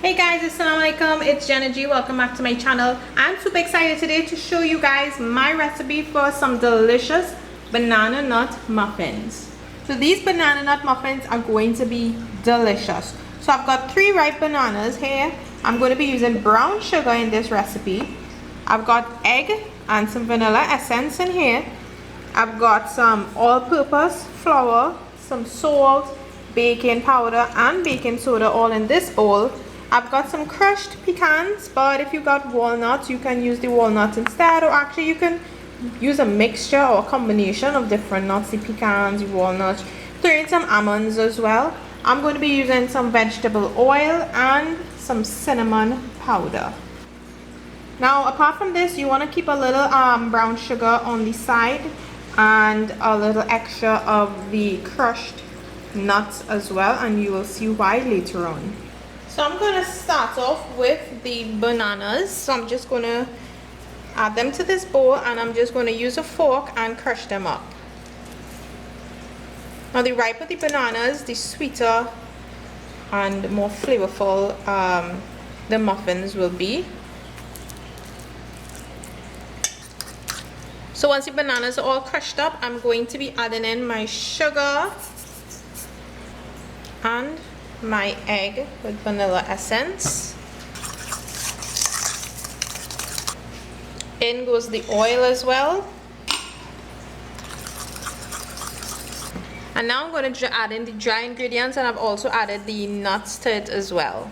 Hey guys, assalamualaikum. It's Jenna G. Welcome back to my channel. I'm super excited today to show you guys my recipe for some delicious banana nut muffins. So these banana nut muffins are going to be delicious. So I've got 3 ripe bananas here. I'm going to be using brown sugar in this recipe. I've got egg and some vanilla essence in here. I've got some all-purpose flour, some salt, baking powder and baking soda all in this bowl. I've got some crushed pecans, but if you got walnuts, you can use the walnuts instead, or actually you can use a mixture or a combination of different nuts, the pecans, the walnuts. Throw in some almonds as well. I'm going to be using some vegetable oil and some cinnamon powder. Now apart from this, you want to keep a little brown sugar on the side and a little extra of the crushed nuts as well, and you will see why later on. So I'm going to start off with the bananas. So I'm just going to add them to this bowl, and I'm just going to use a fork and crush them up. Now the riper the bananas, the sweeter and more flavorful the muffins will be. So once the bananas are all crushed up, I'm going to be adding in my sugar and my egg with vanilla essence. In goes the oil as well. And now I'm going to add in the dry ingredients, and I've also added the nuts to it as well.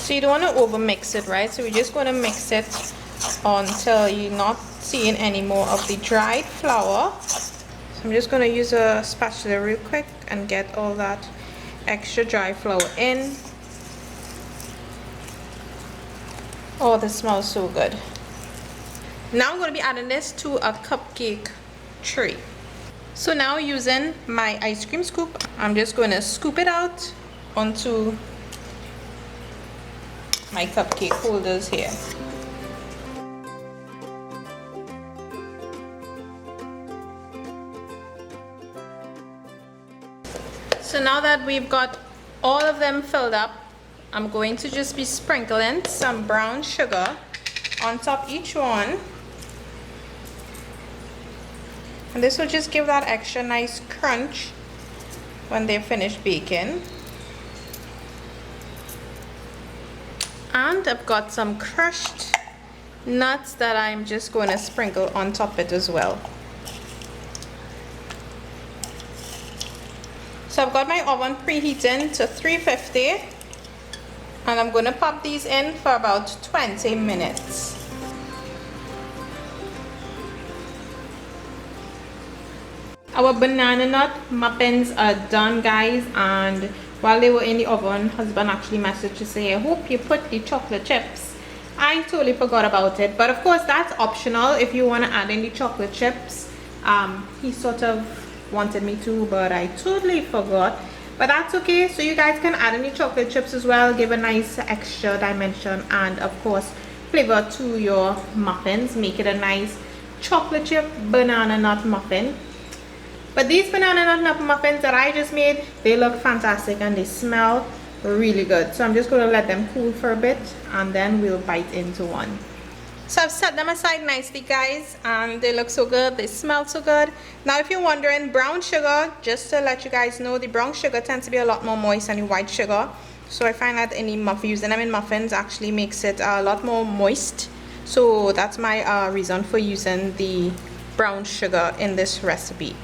So you don't want to over mix it, right? So we're just going to mix it until you're not seeing any more of the dried flour. So I'm just going to use a spatula real quick and get all that extra dry flour in. Oh, this smells so good. Now I'm going to be adding this to a cupcake tray. So now using my ice cream scoop, I'm just going to scoop it out onto my cupcake holders here. So now that we've got all of them filled up, I'm going to just be sprinkling some brown sugar on top each one. And this will just give that extra nice crunch when they're finished baking. And I've got some crushed nuts that I'm just going to sprinkle on top of it as well. So I've got my oven preheating to 350, and I'm going to pop these in for about 20 minutes. Our banana nut muffins are done, guys, and while they were in the oven, husband actually messaged to say, I hope you put the chocolate chips. I totally forgot about it, but of course that's optional if you want to add in the chocolate chips. He sort of wanted me to, but I totally forgot, but that's okay. So you guys can add in the chocolate chips as well, give a nice extra dimension and of course flavor to your muffins. Make it a nice chocolate chip banana nut muffin. But these banana nut muffins that I just made, they look fantastic and they smell really good. So I'm just going to let them cool for a bit and then we'll bite into one. So I've set them aside nicely, guys, and they look so good, they smell so good. Now if you're wondering, brown sugar, just to let you guys know, the brown sugar tends to be a lot more moist than the white sugar. So I find that using them in muffins actually makes it a lot more moist. So that's my reason for using the brown sugar in this recipe.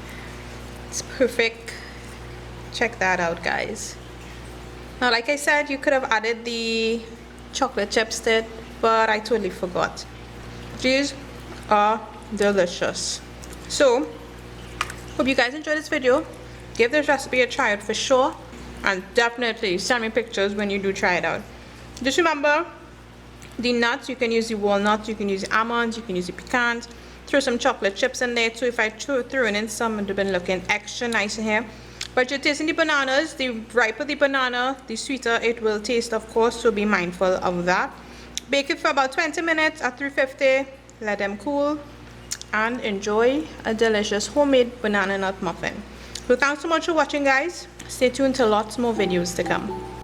It's perfect. Check that out, guys. Now like I said, you could have added the chocolate chips to it, but I totally forgot. These are delicious. So hope you guys enjoyed this video. Give this recipe a try out for sure, and definitely send me pictures when you do try it out. Just remember, the nuts, you can use the walnuts, you can use the almonds, you can use the pecans. Throw some chocolate chips in there too. If I threw in some, it would have been looking extra nice in here. But you're tasting the bananas, the riper the banana, the sweeter it will taste, of course, so be mindful of that. Bake it for about 20 minutes at 350, let them cool, and enjoy a delicious homemade banana nut muffin. So thanks so much for watching, guys. Stay tuned to lots more videos to come.